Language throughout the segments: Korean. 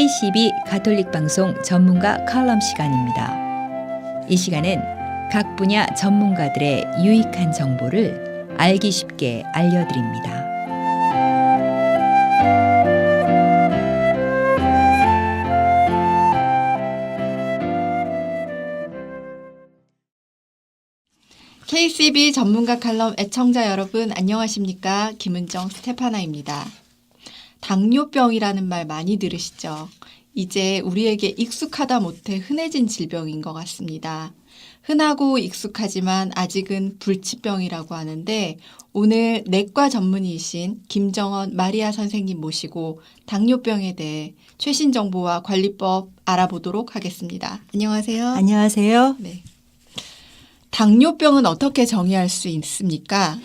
KCB 가톨릭 방송 전문가 칼럼 시간입니다. 이 시간은 각 분야 전문가들의 유익한 정보를 알기 쉽게 알려드립니다. KCB 전문가 칼럼 애청자 여러분 안녕하십니까? 김은정 스테파나입니다. 당뇨병이라는 말 많이 들으시죠? 이제 우리에게 익숙하다 못해 흔해진 질병인 것 같습니다. 흔하고 익숙하지만 아직은 불치병이라고 하는데 오늘 내과 전문의이신 김정원 마리아 선생님 모시고 당뇨병에 대해 최신 정보와 관리법 알아보도록 하겠습니다. 안녕하세요. 안녕하세요. 네. 당뇨병은 어떻게 정의할 수 있습니까?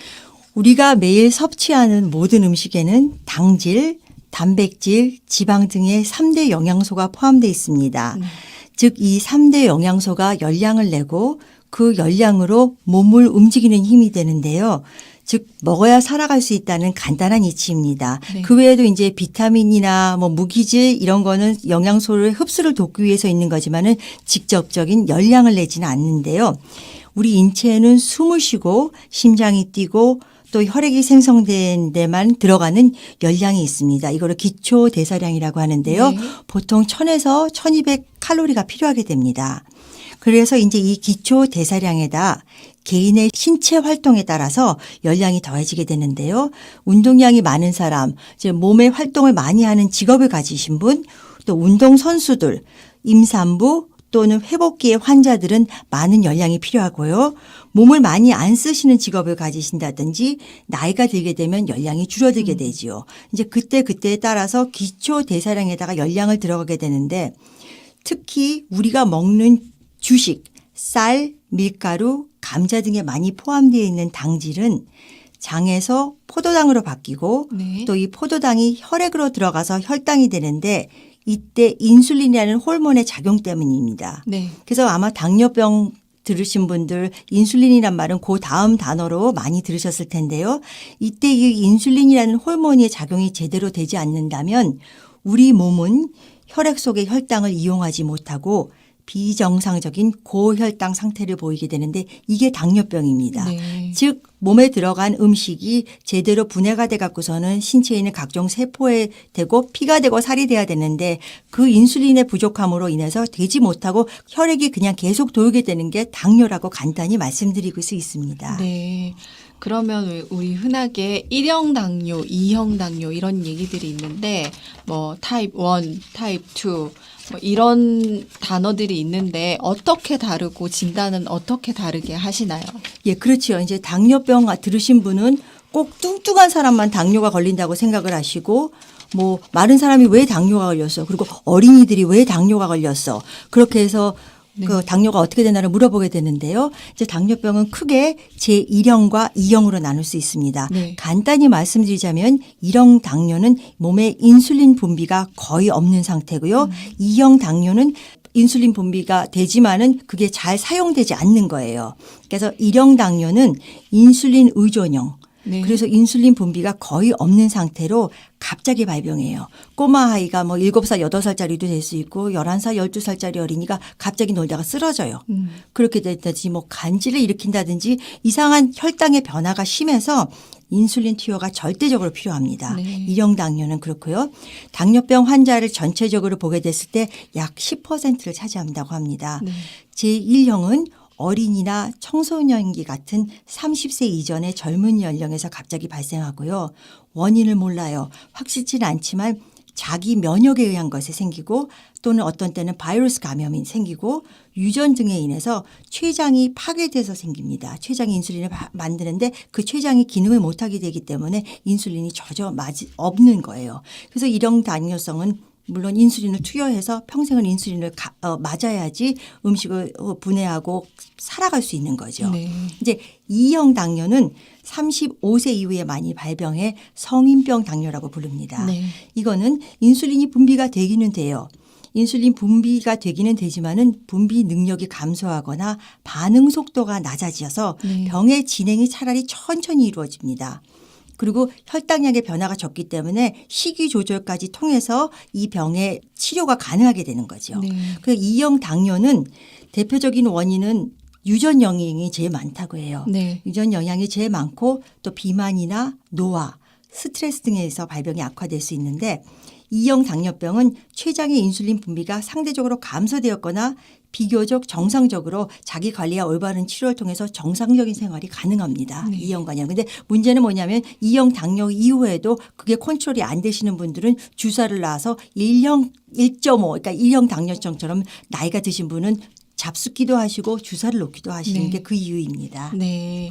우리가 매일 섭취하는 모든 음식에는 당질, 단백질, 지방 등의 3대 영양소가 포함되어 있습니다. 즉 이 3대 영양소가 열량을 내고 그 열량으로 몸을 움직이는 힘이 되는데요. 즉 먹어야 살아갈 수 있다는 간단한 이치입니다. 네. 그 외에도 이제 비타민이나 무기질 이런 거는 영양소를 흡수를 돕기 위해서 있는 거지만은 직접적인 열량을 내지는 않는데요. 우리 인체에는 숨을 쉬고 심장이 뛰고 또 혈액이 생성된 데만 들어가는 열량이 있습니다. 이거를 기초 대사량이라고 하는데요. 네. 보통 1000에서 1200 칼로리가 필요하게 됩니다. 그래서 이제 이 기초 대사량에다 개인의 신체 활동에 따라서 열량이 더해지게 되는데요. 운동량이 많은 사람, 이제 몸의 활동을 많이 하는 직업을 가지신 분, 또 운동 선수들, 임산부 또는 회복기의 환자들은 많은 열량이 필요하고요. 몸을 많이 안 쓰시는 직업을 가지신다든지 나이가 들게 되면 열량이 줄어들게 되지요. 이제 그때에 따라서 기초 대사량에다가 열량을 들어가게 되는데 특히 우리가 먹는 주식, 쌀, 밀가루, 감자 등에 많이 포함되어 있는 당질은 장에서 포도당으로 바뀌고 네. 또 이 포도당이 혈액으로 들어가서 혈당이 되는데 이때 인슐린이라는 호르몬의 작용 때문입니다. 네. 그래서 아마 당뇨병 들으신 분들 인슐린이란 말은 그 다음 단어로 많이 들으셨을 텐데요. 이때 이 인슐린이라는 호르몬의 작용이 제대로 되지 않는다면 우리 몸은 혈액 속의 혈당을 이용하지 못하고 비정상적인 고혈당 상태를 보이게 되는데 이게 당뇨병입니다. 네. 즉 몸에 들어간 음식이 제대로 분해가 돼 갖고서는 신체에 있는 각종 세포에 되고 피가 되고 살이 돼야 되는데 그 인슐린의 부족함으로 인해서 되지 못하고 혈액이 그냥 계속 돌게 되는 게 당뇨라고 간단히 말씀드리고 수 있습니다. 네. 그러면 우리 흔하게 1형 당뇨, 2형 당뇨 이런 얘기들이 있는데 뭐 타입 1, 타입 2 뭐 이런 단어들이 있는데 어떻게 다르고 진단은 어떻게 다르게 하시나요? 예, 그렇죠. 이제 당뇨병 들으신 분은 꼭 뚱뚱한 사람만 당뇨가 걸린다고 생각을 하시고 뭐 마른 사람이 왜 당뇨가 걸렸어? 그리고 어린이들이 왜 당뇨가 걸렸어? 그렇게 해서 네. 그 당뇨가 어떻게 되나를 물어보게 되는데요. 이제 당뇨병은 크게 제1형과 2형으로 나눌 수 있습니다. 네. 간단히 말씀드리자면 1형 당뇨는 몸에 인슐린 분비가 거의 없는 상태고요. 2형 당뇨는 인슐린 분비가 되지만은 그게 잘 사용되지 않는 거예요. 그래서 1형 당뇨는 인슐린 의존형. 네. 그래서 인슐린 분비가 거의 없는 상태로 갑자기 발병해요. 꼬마 아이가 뭐 7살, 8살짜리도 될 수 있고 11살, 12살짜리 어린이가 갑자기 놀다가 쓰러져요. 그렇게 됐든지 뭐 간질을 일으킨다든지 이상한 혈당의 변화가 심해서 인슐린 투여가 절대적으로 필요합니다. 네. 1형 당뇨는 그렇고요. 당뇨병 환자를 전체적으로 보게 됐을 때 약 10%를 차지한다고 합니다. 네. 제1형은 어린이나 청소년기 같은 30세 이전의 젊은 연령에서 갑자기 발생하고요. 원인을 몰라요. 확실치는 않지만 자기 면역에 의한 것이 생기고 또는 어떤 때는 바이러스 감염이 생기고 유전 등에 인해서 췌장이 파괴돼서 생깁니다. 췌장이 인슐린을 만드는데 그 췌장이 기능을 못하게 되기 때문에 인슐린이 전혀 없는 거예요. 그래서 이런 당뇨성은 물론 인슐린을 투여해서 평생을 인슐린을 맞아야지 음식을 분해하고 살아갈 수 있는 거죠. 네. 이제 2형 당뇨는 35세 이후에 많이 발병해 성인병 당뇨라고 부릅니다. 네. 이거는 인슐린이 분비가 되기는 돼요. 인슐린 분비가 되기는 되지만은 분비 능력이 감소하거나 반응 속도가 낮아져서 네. 병의 진행이 차라리 천천히 이루어집니다. 그리고 혈당량의 변화가 적기 때문에 식이 조절까지 통해서 이 병의 치료가 가능하게 되는 거죠. 네. 그 2형 당뇨는 대표적인 원인은 유전 영향이 제일 많다고 해요. 네. 유전 영향이 제일 많고 또 비만이나 노화, 스트레스 등에서 발병이 악화될 수 있는데 2형 당뇨병은 췌장의 인슐린 분비가 상대적으로 감소되었거나 비교적 정상적으로 자기 관리와 올바른 치료를 통해서 정상적인 생활이 가능합니다. 네. 2형 관련. 근데 문제는 뭐냐면 2형 당뇨 이후에도 그게 컨트롤이 안 되시는 분들은 주사를 놔서 1형 1.5 그러니까 1형 당뇨병처럼 나이가 드신 분은 잡숫기도 하시고 주사를 놓기도 하시는 네. 게 그 이유입니다. 네.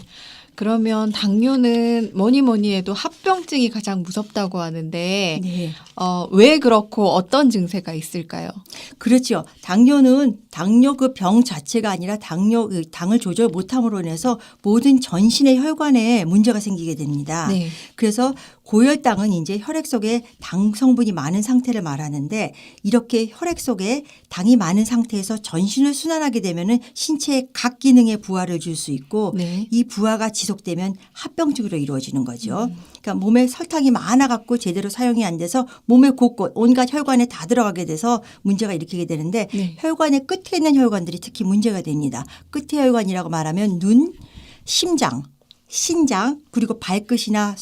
그러면 당뇨는 뭐니 해도 합병증이 가장 무섭다고 하는데 네. 왜 그렇고 어떤 증세가 있을까요? 그렇죠. 당뇨는 당뇨 그 병 자체가 아니라 당뇨 당을 조절 못함으로 인해서 모든 전신의 혈관에 문제가 생기게 됩니다. 네. 그래서 고혈당은 이제 혈액 속에 당 성분이 많은 상태를 말하는데 이렇게 혈액 속에 당이 많은 상태에서 전신을 순환하게 되면은 신체의 각 기능에 부하를 줄 수 있고 네. 이 부하가 지속되면 합병증으로 이루어지는 거죠. 그러니까 몸에 설탕이 많아 갖고 제대로 사용이 안 돼서 몸의 곳곳 온갖 혈관에 다 들어가게 돼서 문제가 일으키게 되는데 네. 혈관의 끝에 있는 혈관들이 특히 문제가 됩니다. 끝의 혈관이라고 말하면 눈, 심장, 신장 그리고 발끝이나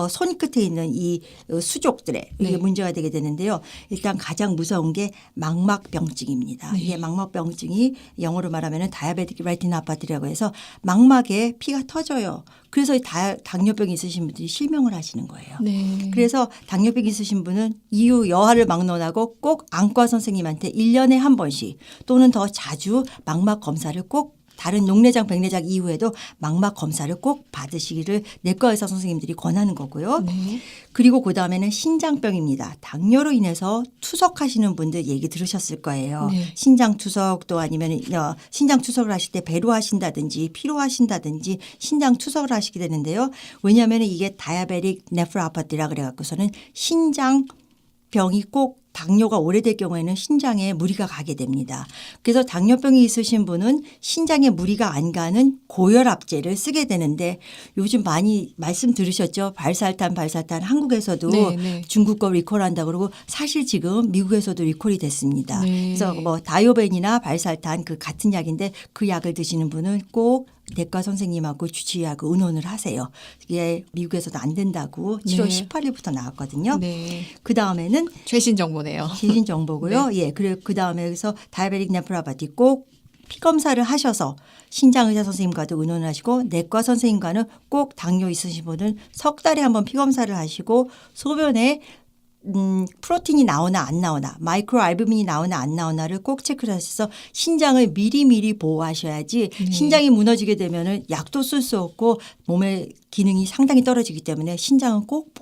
손끝에 있는 이 수족들에 이게 네. 문제가 되게 되는데요. 일단 가장 무서운 게 망막병증입니다. 네. 이게 망막병증이 영어로 말하면 다이아베틱 레티노파티라고 해서 망막에 피가 터져요. 그래서 당뇨병이 있으신 분들이 실명을 하시는 거예요. 네. 그래서 당뇨병 있으신 분은 이후 여하를 막론하고 꼭 안과 선생님한테 1년에 한 번씩 또는 더 자주 망막 검사를 꼭 다른 녹내장, 백내장 이후에도 망막 검사를 꼭 받으시기를 내과 의사 선생님들이 권하는 거고요. 네. 그리고 그다음에는 신장병입니다. 당뇨로 인해서 투석하시는 분들 얘기 들으셨을 거예요. 네. 신장 투석 또 아니면 신장 투석을 하실 때 배로 하신다든지 피로 하신다든지 신장 투석을 하시게 되는데요. 왜냐하면 이게 다이아베틱 네프로파티라 그래 갖고서는 신장 병이 꼭 당뇨가 오래될 경우에는 신장에 무리가 가게 됩니다. 그래서 당뇨병이 있으신 분은 신장에 무리가 안 가는 고혈압제를 쓰게 되는데 요즘 많이 말씀 들으셨죠? 발살탄 한국에서도 네, 네. 중국 거 리콜한다 그러고 사실 지금 미국에서도 리콜이 됐습니다. 네. 그래서 뭐 다이오벤이나 발살탄 그 같은 약인데 그 약을 드시는 분은 꼭 내과 선생님하고 주치의하고 의논을 하세요. 이게 미국에서도 안 된다고 7월 네. 18일부터 나왔거든요. 네. 그다음에는 최신 정보네요. 최신 정보고요. 예. 그리고 그다음에 그래서 다이아베틱 네프로파티 꼭 피 검사를 하셔서 신장 의사 선생님과도 의논을 하시고 내과 선생님과는 꼭 당뇨 있으신 분은 석 달에 한 번 피 검사를 하시고 소변에 프로틴이 나오나 안 나오나 마이크로 알부민이 나오나 안 나오나를 꼭 체크를 하셔서 신장을 미리미리 보호하셔야지 네. 신장이 무너지게 되면은 약도 쓸 수 없고 몸의 기능이 상당히 떨어지기 때문에 신장은 꼭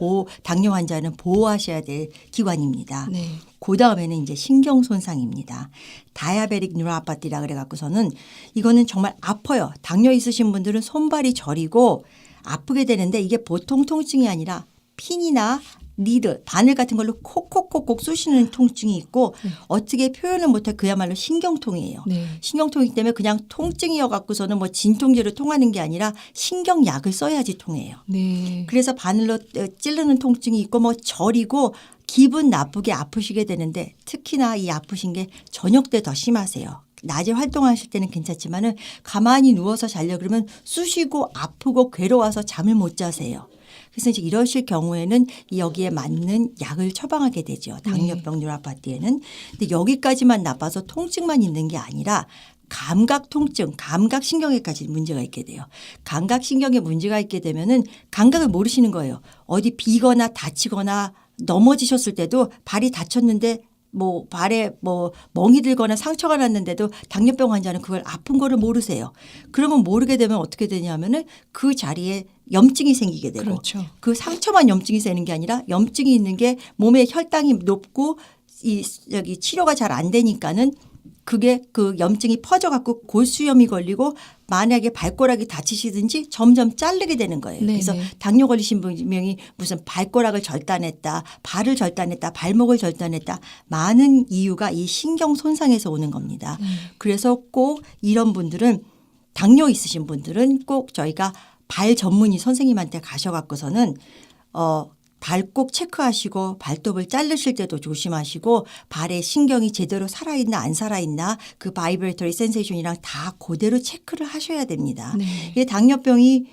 당뇨 환자는 보호하셔야 될 기관입니다. 네. 그다음에는 이제 신경 손상입니다. 다이아베틱 뉴로파티라 그래 갖고서는 이거는 정말 아파요. 당뇨 있으신 분들은 손발이 저리고 아프게 되는데 이게 보통 통증이 아니라 핀이나 니들, 바늘 같은 걸로 콕콕콕콕 쑤시는 통증이 있고 어떻게 표현을 못해 그야말로 신경통이에요. 네. 신경통이기 때문에 그냥 통증이어 갖고서는 뭐 진통제로 통하는 게 아니라 신경약을 써야지 통해요. 네. 그래서 바늘로 찌르는 통증이 있고 뭐 저리고 기분 나쁘게 아프시게 되는데 특히나 이 아프신 게 저녁 때 더 심하세요. 낮에 활동하실 때는 괜찮지만은 가만히 누워서 자려고 그러면 쑤시고 아프고 괴로워서 잠을 못 자세요. 그래서 이제 이러실 경우에는 여기에 맞는 약을 처방하게 되죠. 당뇨병 뉴로파티에는. 근데 여기까지만 나빠서 통증만 있는 게 아니라 감각 통증, 감각신경에까지 문제가 있게 돼요. 감각신경에 문제가 있게 되면은 감각을 모르시는 거예요. 어디 비거나 다치거나 넘어지셨을 때도 발이 다쳤는데 뭐 발에 뭐 멍이 들거나 상처가 났는데도 당뇨병 환자는 그걸 아픈 거를 모르세요. 그러면 모르게 되면 어떻게 되냐면은 그 자리에 염증이 생기게 되고 그렇죠. 그 상처만 염증이 새는 게 아니라 염증이 있는 게 몸에 혈당이 높고 여기 치료가 잘 안 되니까는 그게 그 염증이 퍼져갖고 골수염이 걸리고 만약에 발가락이 다치시든지 점점 자르게 되는 거예요. 네네. 그래서 당뇨 걸리신 분명이 무슨 발가락을 절단했다, 발을 절단했다, 발목을 절단했다. 많은 이유가 이 신경 손상에서 오는 겁니다. 그래서 꼭 이런 분들은 당뇨 있으신 분들은 꼭 저희가 발 전문의 선생님한테 가셔갖고서는 발 꼭 체크하시고 발톱을 자르실 때도 조심하시고 발에 신경이 제대로 살아있나 안 살아있나 그 바이브레터리 센세이션이랑 다 그대로 체크를 하셔야 됩니다. 네. 이게 당뇨병이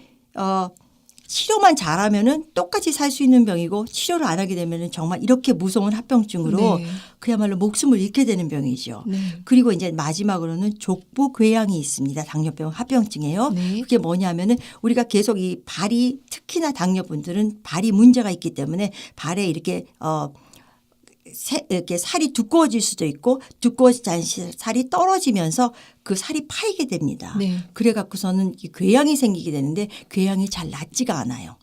치료만 잘하면은 똑같이 살 수 있는 병이고 치료를 안 하게 되면은 정말 이렇게 무서운 합병증으로 네. 그야말로 목숨을 잃게 되는 병이죠. 네. 그리고 이제 마지막으로는 족부 궤양이 있습니다. 당뇨병 합병증이에요. 네. 그게 뭐냐면은 우리가 계속 이 발이 특히나 당뇨분들은 발이 문제가 있기 때문에 발에 이렇게 이렇게 살이 두꺼워질 수도 있고 두꺼워지지 않은 살이 떨어지면서 그 살이 파이게 됩니다. 네. 그래 갖고서는 궤양이 생기게 되는데 궤양이 잘 낫지가 않아요.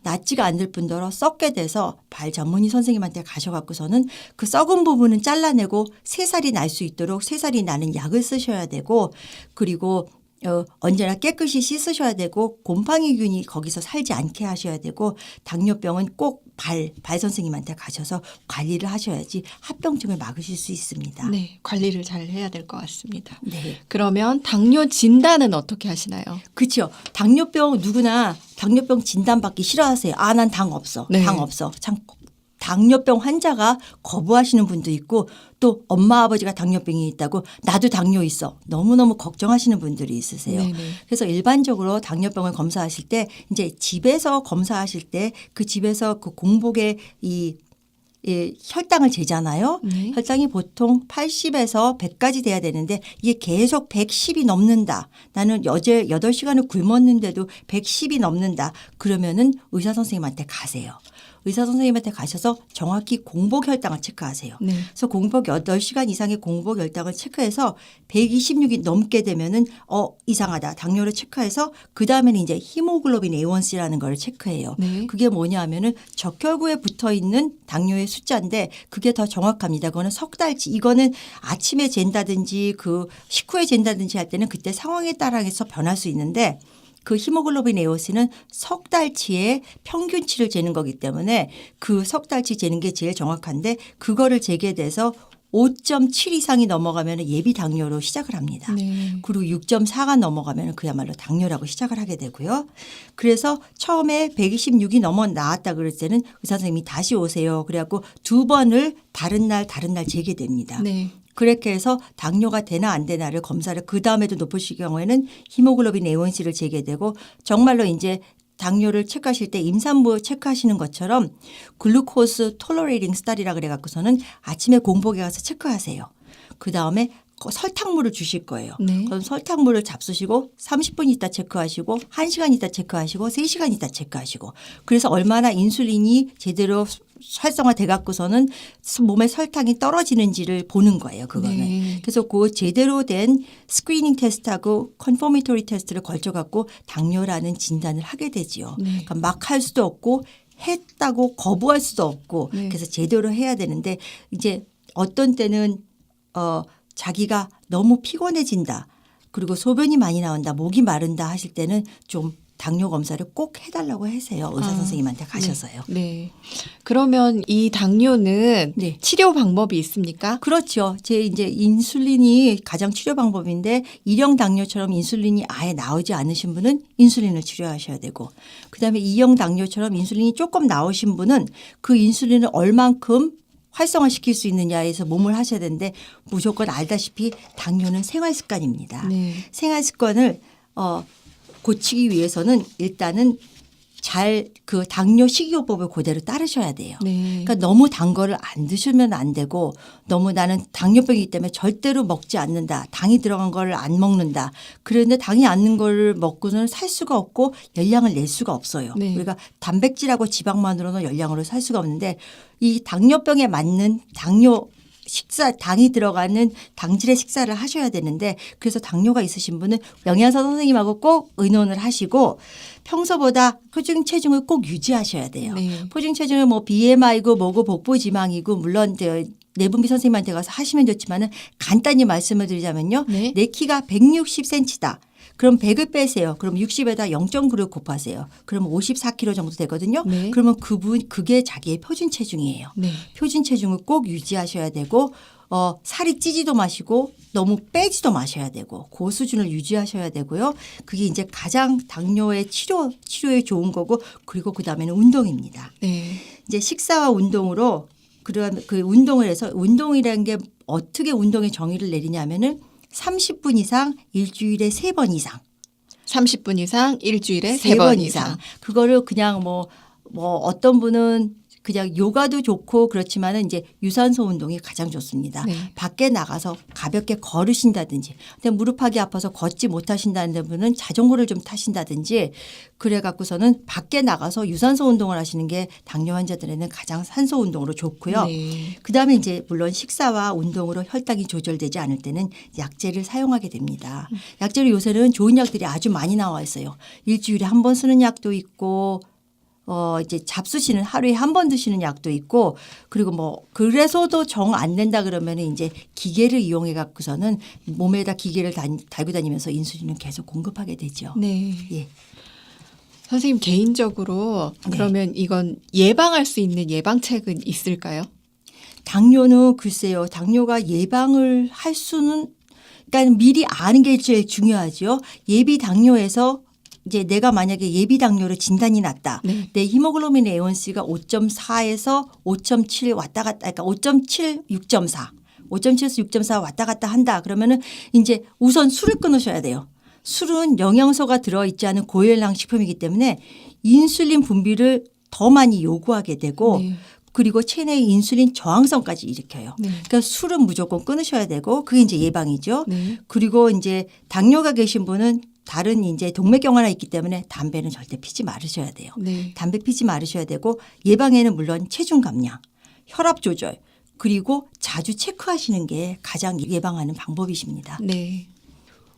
낫지가 않을 뿐더러 썩게 돼서 발 전문의 선생님한테 가셔갖고서는 그 썩은 부분은 잘라내고 새살이 날 수 있도록 새살이 나는 약을 쓰셔야 되고 그리고 언제나 깨끗이 씻으셔야 되고 곰팡이균이 거기서 살지 않게 하셔야 되고 당뇨병은 꼭 발 선생님한테 가셔서 관리를 하셔야지 합병증을 막으실 수 있습니다. 네. 관리를 잘 해야 될 것 같습니다. 네. 그러면 당뇨 진단은 어떻게 하시나요? 그렇죠. 당뇨병 누구나 당뇨병 진단받기 싫어하세요. 아, 난 당 없어. 네. 당 없어. 참 당뇨병 환자가 거부하시는 분도 있고 또 엄마 아버지가 당뇨병이 있다고 나도 당뇨 있어. 너무너무 걱정하시는 분들이 있으세요. 네네. 그래서 일반적으로 당뇨병을 검사하실 때 이제 집에서 검사하실 때 그 집에서 그 공복에 이 혈당을 재잖아요. 네. 혈당이 보통 80에서 100까지 돼야 되는데 이게 계속 110이 넘는다. 나는 어제 8시간을 굶었는데도 110이 넘는다. 그러면은 의사 선생님한테 가세요. 의사 선생님한테 가셔서 정확히 공복 혈당을 체크하세요. 네. 그래서 공복 8시간 이상의 공복 혈당을 체크해서 126이 넘게 되면은 이상하다. 당뇨를 체크해서 그다음에는 이제 히모글로빈 A1C라는 걸 체크해요. 네. 그게 뭐냐 하면은 적혈구에 붙어 있는 당뇨의 숫자인데 그게 더 정확합니다. 그거는 석 달치. 이거는 아침에 잰다든지 그 식후에 잰다든지 할 때는 그때 상황에 따라서 변할 수 있는데 그 히모글로빈 A1C는 석 달치의 평균치를 재는 거기 때문에 그 석 달치 재는 게 제일 정확한데 그거를 재게 돼서 5.7 이상이 넘어가면 예비 당뇨로 시작을 합니다. 네. 그리고 6.4가 넘어가면 그야말로 당뇨라고 시작을 하게 되고요. 그래서 처음에 126이 넘어 나왔다 그럴 때는 의사 선생님이 다시 오세요. 그래갖고 2번을 다른 날 재게 됩니다. 네. 그렇게 해서 당뇨가 되나 안 되나를 검사를 그다음에도 높으실 경우에는 히모글로빈 A1C를 재게 되고 정말로 이제 당뇨를 체크하실 때 임산부 체크하시는 것처럼 글루코스 톨러레이팅 스타디라 그래 갖고서는 아침에 공복에 가서 체크하세요. 그다음에 설탕물을 주실 거예요. 네. 그럼 설탕물을 잡수시고 30분 있다 체크하시고 1시간 있다 체크하시고 3시간 있다 체크하시고 그래서 얼마나 인슐린이 제대로 활성화돼 갖고서는 몸에 설탕이 떨어지는지를 보는 거예요. 그거는. 네. 그래서 그 제대로 된 스크리닝 테스트하고 컨포미토리 테스트를 걸쳐 갖고 당뇨라는 진단을 하게 되지요. 네. 그러니까 막 할 수도 없고 했다고 거부할 수도 없고 네. 그래서 제대로 해야 되는데 이제 어떤 때는 자기가 너무 피곤해진다. 그리고 소변이 많이 나온다. 목이 마른다 하실 때는 좀 당뇨 검사를 꼭 해달라고 하세요. 의사 선생님한테 가셔서요. 네. 네. 그러면 이 당뇨는 네. 치료 방법이 있습니까? 그렇죠. 이제 인슐린이 가장 치료 방법인데 일형 당뇨처럼 인슐린이 아예 나오지 않으신 분은 인슐린을 치료하셔야 되고 그다음에 2형 당뇨처럼 인슐린이 조금 나오신 분은 그 인슐린을 얼만큼 활성화시킬 수 있느냐에서 몸을 하셔야 되는데 무조건 알다시피 당뇨는 생활 습관입니다. 네. 생활 습관을 고치기 위해서는 일단은 잘 그 당뇨 식이요법을 그대로 따르셔야 돼요. 네. 그러니까 너무 단 거를 안 드시면 안 되고 너무 나는 당뇨병이기 때문에 절대로 먹지 않는다. 당이 들어간 거를 안 먹는다. 그런데 당이 않는 거를 먹고는 살 수가 없고 열량을 낼 수가 없어요. 네. 우리가 단백질하고 지방만으로는 열량으로 살 수가 없는데 이 당뇨병에 맞는 당이 들어가는 당질의 식사를 하셔야 되는데 그래서 당뇨가 있으신 분은 영양사 선생님하고 꼭 의논을 하시고 평소보다 표준 체중을 꼭 유지하셔야 돼요. 네. 표준 체중은 뭐 BMI고 뭐고 복부 지방이고 물론 내분비 선생님한테 가서 하시면 좋지만은 간단히 말씀을 드리자면요. 네. 내 키가 160cm다. 그럼 100을 빼세요. 그럼 60에다 0.9를 곱하세요. 그럼 54kg 정도 되거든요. 네. 그러면 그게 자기의 표준 체중이에요. 네. 표준 체중을 꼭 유지하셔야 되고 살이 찌지도 마시고 너무 빼지도 마셔야 되고 고수준을 유지하셔야 되고요. 그게 이제 가장 당뇨의 치료에 좋은 거고 그리고 그다음에는 운동입니다. 네. 이제 식사와 운동으로 그런 그 운동을 해서 운동이라는 게 어떻게 운동의 정의를 내리냐면은 30분 이상 일주일에 3번 이상. 30분 이상 일주일에 세 3번 이상. 그거를 그냥 뭐 어떤 분은 그냥 요가도 좋고 그렇지만은 이제 유산소 운동이 가장 좋습니다. 네. 밖에 나가서 가볍게 걸으신다든지 근데 무릎하기 아파서 걷지 못하신다는 분은 자전거를 좀 타신다든지 그래 갖고서는 밖에 나가서 유산소 운동을 하시는 게 당뇨 환자들에는 가장 산소 운동으로 좋고요. 네. 그다음에 이제 물론 식사와 운동으로 혈당이 조절되지 않을 때는 약제를 사용하게 됩니다. 약제로 요새는 좋은 약들이 아주 많이 나와 있어요. 일주일에 한 번 쓰는 약도 있고 이제 잡수시는 하루에 한 번 드시는 약도 있고 그리고 뭐 그래서도 정 안 된다 그러면 이제 기계를 이용해 갖고서는 몸에다 기계를 달고 다니면서 인슐린을 계속 공급하게 되죠. 네. 예. 선생님 개인적으로 네. 그러면 이건 예방할 수 있는 예방책은 있을까요? 당뇨는 글쎄요. 당뇨가 예방을 할 수는 그러니까 미리 아는 게 제일 중요하죠. 예비 당뇨에서 이제 내가 만약에 예비 당뇨로 진단이 났다. 네. 내 히모글로빈 A1C가 5.4에서 5.7 왔다 갔다 그러니까 5.7, 6.4. 5.7에서 6.4 왔다 갔다 한다. 그러면은 이제 우선 술을 끊으셔야 돼요. 술은 영양소가 들어있지 않은 고열량 식품이기 때문에 인슐린 분비를 더 많이 요구하게 되고 네. 그리고 체내의 인슐린 저항성까지 일으켜요. 네. 그러니까 술은 무조건 끊으셔야 되고 그게 이제 예방이죠. 네. 그리고 이제 당뇨가 계신 분은 다른 이제 동맥경 하나 있기 때문에 담배는 절대 피지 말으셔야 돼요. 네. 담배 피지 말으셔야 되고 예방에는 물론 체중 감량, 혈압 조절 그리고 자주 체크하시는 게 가장 예방하는 방법이십니다. 네.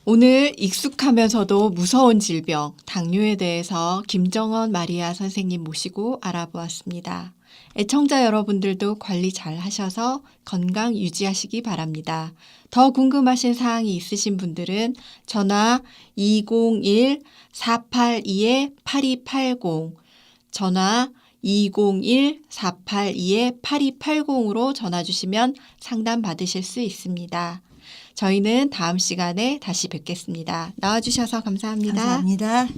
오늘 익숙하면서도 무서운 질병 당뇨에 대해서 김정원 마리아 선생님 모시고 알아보았습니다. 애청자 여러분들도 관리 잘 하셔서 건강 유지하시기 바랍니다. 더 궁금하신 사항이 있으신 분들은 전화 201-482-8280 전화 201-482-8280으로 전화 주시면 상담 받으실 수 있습니다. 저희는 다음 시간에 다시 뵙겠습니다. 나와주셔서 감사합니다. 감사합니다.